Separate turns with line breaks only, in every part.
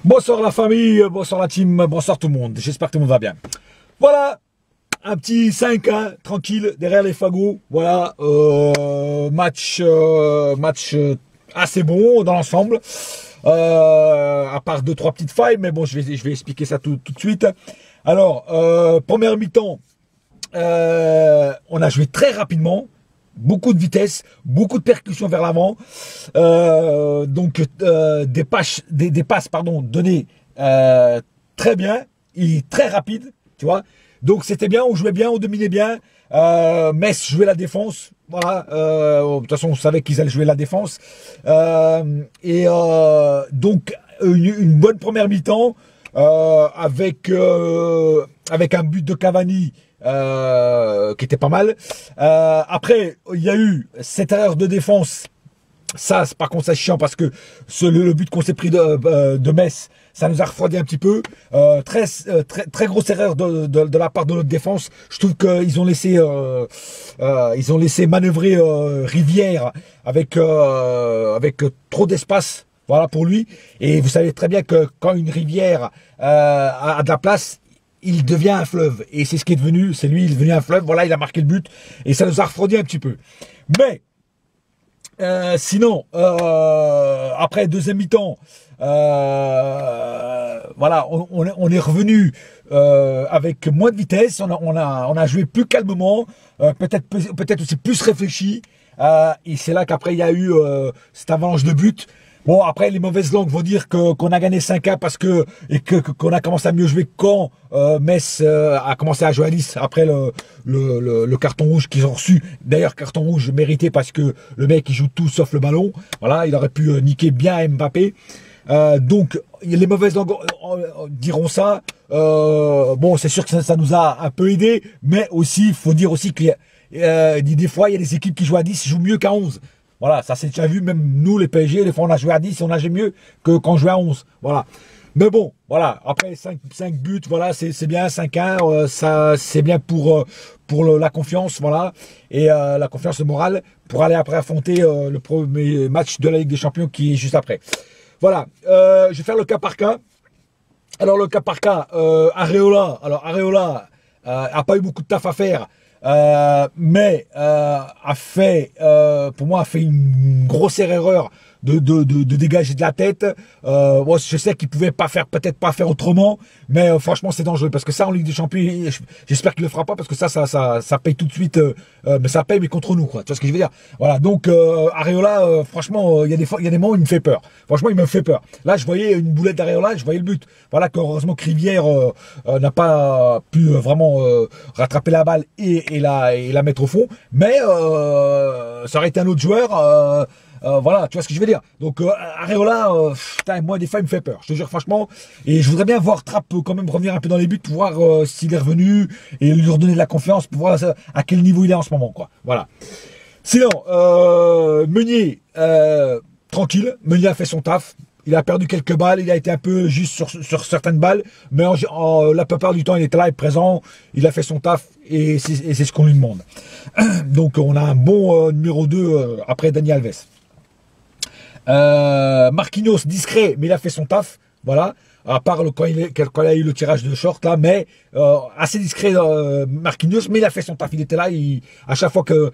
Bonsoir la famille, bonsoir la team, bonsoir tout le monde. J'espère que tout le monde va bien. Voilà, un petit 5-1, tranquille, derrière les fagots. Voilà, match assez bon dans l'ensemble. À part 2-3 petites failles, mais bon, je vais expliquer ça tout de suite. Alors, première mi-temps, on a joué très rapidement. Beaucoup de vitesse, beaucoup de percussions vers l'avant, des passes données très bien et très rapides, tu vois. Donc c'était bien, on jouait bien, on dominait bien. Metz jouait la défense, voilà. De toute façon, on savait qu'ils allaient jouer la défense. Donc une bonne première mi-temps avec un but de Cavani. Qui était pas mal. Après, il y a eu cette erreur de défense. Ça, par contre, c'est chiant parce que le but qu'on s'est pris de Metz, ça nous a refroidi un petit peu. Très grosse erreur de la part de notre défense. Je trouve qu'ils ont laissé manœuvrer Rivière avec trop d'espace. Voilà pour lui. Et vous savez très bien que quand une rivière a de la place, il devient un fleuve. Et c'est ce qui est devenu. C'est lui, il est devenu un fleuve. Voilà, il a marqué le but. Et ça nous a refroidi un petit peu. Mais, sinon, après deuxième mi-temps, voilà, on est revenu avec moins de vitesse. On a joué plus calmement. Peut-être aussi plus réfléchi. Et c'est là qu'après, il y a eu cette avalanche de buts. Bon, après, les mauvaises langues vont dire qu'on a gagné 5-1 parce qu'on a commencé à mieux jouer quand Metz a commencé à jouer à 10 après le carton rouge qu'ils ont reçu. D'ailleurs, carton rouge mérité parce que le mec, il joue tout sauf le ballon. Voilà, il aurait pu niquer bien Mbappé. Donc, les mauvaises langues diront ça. Bon, c'est sûr que ça nous a un peu aidé, mais aussi, il faut dire aussi qu'il y a des fois, il y a des équipes qui jouent à 10, qui jouent mieux qu'à 11. Voilà, ça c'est déjà vu, même nous les PSG, des fois on a joué à 10 et on a joué mieux que quand on jouait à 11. Voilà. Mais bon, voilà, après 5 buts, voilà, c'est bien, 5-1, ça c'est bien pour la confiance, voilà, et la confiance morale pour aller après affronter le premier match de la Ligue des Champions qui est juste après. Voilà, je vais faire le cas par cas. Alors le cas par cas, Areola, a pas eu beaucoup de taf à faire. Mais pour moi, a fait une grosse erreur de dégager de la tête. Bon, je sais qu'il pouvait peut-être pas faire autrement, mais franchement, c'est dangereux parce que ça, en Ligue des Champions, j'espère qu'il le fera pas parce que ça paye tout de suite, mais ça paye mais contre nous, quoi. Tu vois ce que je veux dire? Voilà. Donc, Areola, franchement, il y a des moments où il me fait peur. Franchement, il me fait peur. Là, je voyais une boulette d'Areola, je voyais le but. Voilà, heureusement que Rivière n'a pas pu vraiment rattraper la balle et la mettre au fond, mais ça aurait été un autre joueur. Voilà, tu vois ce que je veux dire. Donc Areola, moi des fois il me fait peur, je te jure franchement. Et je voudrais bien voir Trapp quand même revenir un peu dans les buts pour voir s'il est revenu et lui redonner de la confiance pour voir à quel niveau il est en ce moment, quoi. Voilà. Sinon, Meunier, tranquille, Meunier a fait son taf. Il a perdu quelques balles, il a été un peu juste sur certaines balles, mais la plupart du temps, il était là, il est présent, il a fait son taf, et c'est ce qu'on lui demande. Donc, on a un bon numéro 2 après Dani Alves. Marquinhos, discret, mais il a fait son taf, voilà, à part quand il a eu le tirage de short, là, mais assez discret, Marquinhos, mais il a fait son taf, il était là, à chaque fois qu'on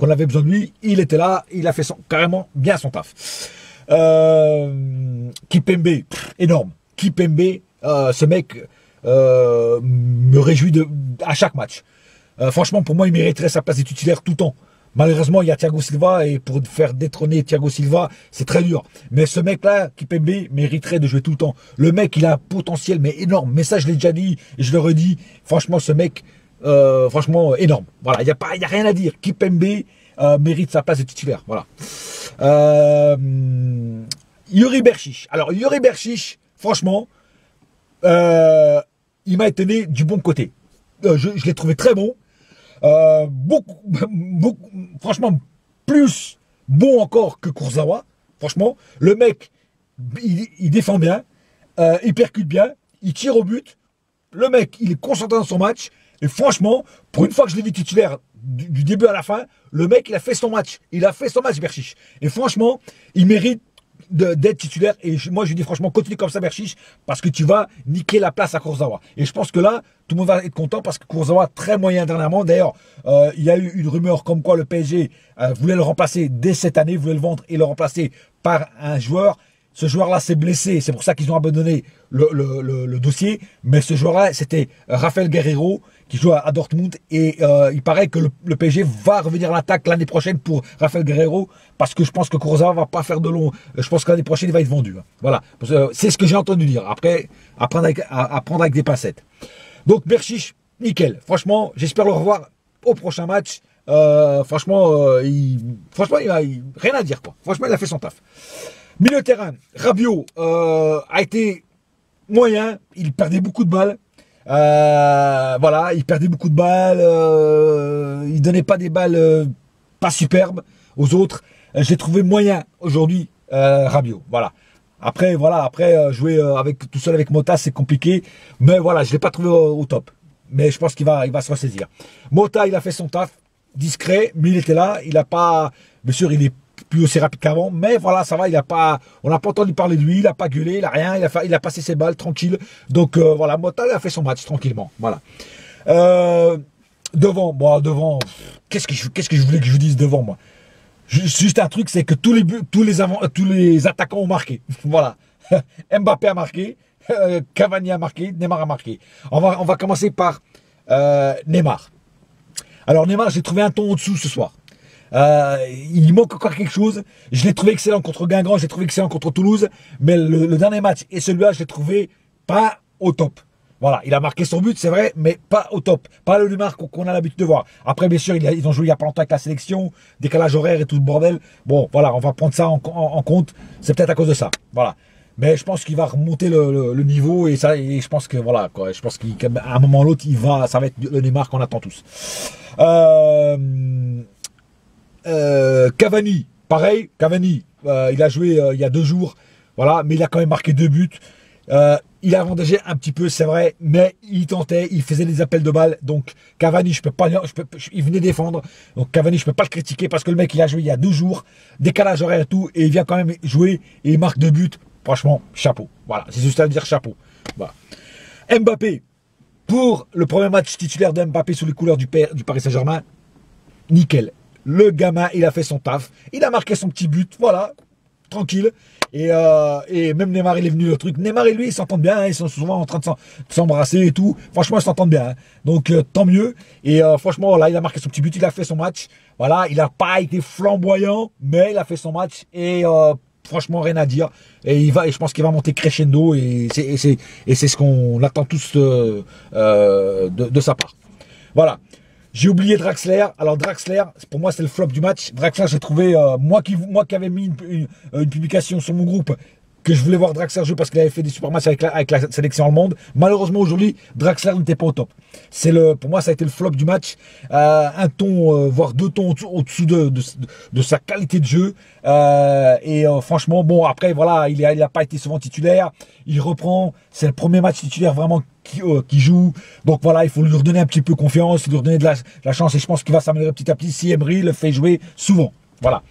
avait besoin de lui, il était là, il a fait carrément bien son taf. Kipembe, énorme. Kipembe, ce mec me réjouit à chaque match. Franchement, pour moi, il mériterait sa place de titulaire tout le temps. Malheureusement, il y a Thiago Silva et pour faire détrôner Thiago Silva, c'est très dur. Mais ce mec-là, Kipembe, mériterait de jouer tout le temps. Le mec, il a un potentiel mais énorme. Mais ça, je l'ai déjà dit et je le redis. Franchement, ce mec, franchement, énorme. Voilà, il y a rien à dire. Kipembe mérite sa place de titulaire. Voilà. Yuri Berchiche. Alors, Yuri Berchiche, franchement, il m'a étonné du bon côté. Je l'ai trouvé très bon. Franchement, plus bon encore que Kurzawa. Franchement, le mec, il défend bien, il percute bien, il tire au but. Le mec, il est concentré dans son match. Et franchement, pour une fois que je l'ai vu titulaire du début à la fin, le mec, il a fait son match. Il a fait son match, Berchiche. Et franchement, il mérite d'être titulaire. Et moi, je dis franchement, continue comme ça, Berchiche, parce que tu vas niquer la place à Kurzawa. Et je pense que là, tout le monde va être content parce que Kurzawa, très moyen dernièrement. D'ailleurs, il y a eu une rumeur comme quoi le PSG voulait le remplacer dès cette année, voulait le vendre et le remplacer par un joueur. Ce joueur-là s'est blessé, c'est pour ça qu'ils ont abandonné le dossier. Mais ce joueur-là, c'était Raphaël Guerreiro, qui joue à Dortmund. Et il paraît que le PSG va revenir à l'attaque l'année prochaine pour Raphaël Guerreiro, parce que je pense que Kurzawa va pas faire de long. Je pense que l'année prochaine, il va être vendu. Voilà, c'est ce que j'ai entendu dire. Après, à prendre avec des pincettes. Donc, Berchiche, nickel. Franchement, j'espère le revoir au prochain match. Franchement, il a rien à dire, quoi. Franchement, il a fait son taf. Milieu de terrain, Rabiot a été moyen, il perdait beaucoup de balles. Voilà, il perdait beaucoup de balles, il donnait pas des balles pas superbes aux autres. J'ai trouvé moyen aujourd'hui Rabiot. Voilà. Après, jouer tout seul avec Mota, c'est compliqué. Mais voilà, je l'ai pas trouvé au top. Mais je pense qu'il va se ressaisir. Mota, il a fait son taf, discret, mais il était là. Il a pas, bien sûr, il est plus aussi rapide qu'avant, mais voilà, ça va, on n'a pas entendu parler de lui, il n'a pas gueulé, il n'a rien, il a passé ses balles tranquille. Donc voilà, Mota, il a fait son match tranquillement. Voilà. Devant, qu'est-ce que je voulais que je vous dise devant moi? Juste un truc, c'est que tous les attaquants ont marqué. Voilà. Mbappé a marqué, Cavani a marqué, Neymar a marqué. On va commencer par Neymar. Alors Neymar, j'ai trouvé un ton en dessous ce soir. Il manque encore quelque chose. Je l'ai trouvé excellent contre Guingamp, je l'ai trouvé excellent contre Toulouse, mais le dernier match et celui-là, je l'ai trouvé pas au top. Voilà, il a marqué son but, c'est vrai, mais pas au top. Pas le Neymar qu'on a l'habitude de voir. Après, bien sûr, ils ont joué il n'y a pas longtemps avec la sélection, décalage horaire et tout le bordel. Bon, voilà, on va prendre ça en compte. C'est peut-être à cause de ça. Voilà. Mais je pense qu'il va remonter le niveau et je pense que voilà, quoi. Je pense qu'à un moment ou l'autre, ça va être le Neymar qu'on attend tous. Cavani, pareil, Cavani, il a joué il y a 2 jours, voilà, mais il a quand même marqué 2 buts. Il a avantagé un petit peu, c'est vrai, mais il tentait, il faisait des appels de balles. Donc Cavani, il venait défendre. Donc Cavani, je peux pas le critiquer parce que le mec, il a joué il y a 2 jours, décalage horaire et tout, et il vient quand même jouer et il marque 2 buts. Franchement, chapeau. Voilà, c'est juste à dire chapeau. Voilà. Mbappé, pour le premier match titulaire de Mbappé sous les couleurs du Paris Saint-Germain, nickel. Le gamin, il a fait son taf. Il a marqué son petit but. Voilà. Tranquille. Et même Neymar, il est venu le truc. Neymar et lui, ils s'entendent bien. Hein, ils sont souvent en train de s'embrasser et tout. Franchement, ils s'entendent bien. Hein. Donc, tant mieux. Et franchement, là, il a marqué son petit but. Il a fait son match. Voilà. Il n'a pas été flamboyant, mais il a fait son match. Et franchement, rien à dire. Et je pense qu'il va monter crescendo. Et c'est ce qu'on attend tous de sa part. Voilà. J'ai oublié Draxler. Alors Draxler, pour moi c'est le flop du match. Draxler, j'ai trouvé, moi qui avais mis une publication sur mon groupe, que je voulais voir Draxler jouer parce qu'il avait fait des super matchs avec la sélection allemande. Malheureusement aujourd'hui, Draxler n'était pas au top. Pour moi ça a été le flop du match. Un ton, voire 2 tons au-dessous de sa qualité de jeu. Franchement, bon après voilà, il a pas été souvent titulaire. Il reprend, c'est le premier match titulaire vraiment qui joue. Donc voilà, il faut lui redonner un petit peu confiance, lui redonner de la chance et je pense qu'il va s'améliorer petit à petit si Emery le fait jouer souvent. Voilà.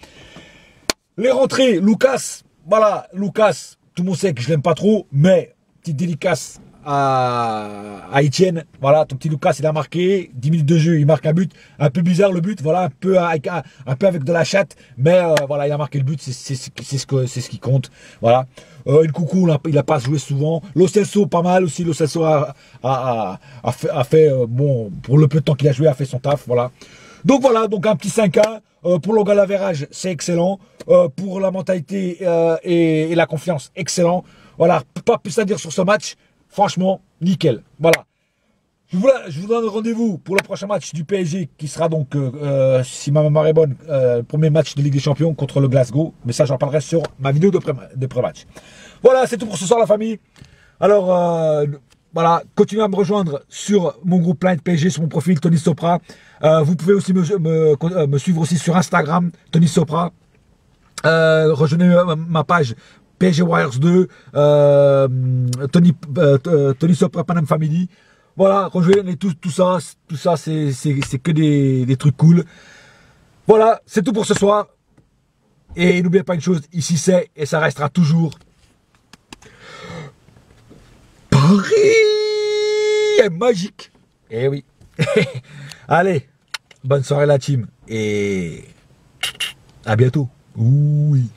Les rentrées, Lucas. Voilà, Lucas, tout le monde sait que je l'aime pas trop, mais petite dédicace à Etienne. Voilà, ton petit Lucas, il a marqué 10 minutes de jeu, il marque un but. Un peu bizarre le but, voilà, un peu avec de la chatte, mais voilà, il a marqué le but, c'est ce qui compte. Voilà. Coucou, il a pas joué souvent. Lo Celso, pas mal aussi. Lo Celso a fait bon, pour le peu de temps qu'il a joué, a fait son taf. Voilà. Donc voilà, donc un petit 5-1. Pour le galavérage, c'est excellent. Pour la mentalité et la confiance, excellent. Voilà, pas plus à dire sur ce match. Franchement, nickel. Voilà. Je vous donne rendez-vous pour le prochain match du PSG qui sera donc, si ma mémoire est bonne, le premier match de Ligue des Champions contre le Glasgow. Mais ça, j'en parlerai sur ma vidéo de pré-match. Voilà, c'est tout pour ce soir, la famille. Alors, voilà, continuez à me rejoindre sur mon groupe Planet PSG, sur mon profil Tony Sopra. Vous pouvez aussi me suivre aussi sur Instagram, Tony Sopra. Rejoignez ma page PSG Warriors 2, Tony Sopra Panam Family. Voilà, rejoignez tout ça c'est que des trucs cool. Voilà, c'est tout pour ce soir. Et n'oubliez pas une chose, ici c'est, et ça restera toujours, Paris est magique. Eh oui. Allez, bonne soirée la team. Et à bientôt. Oui.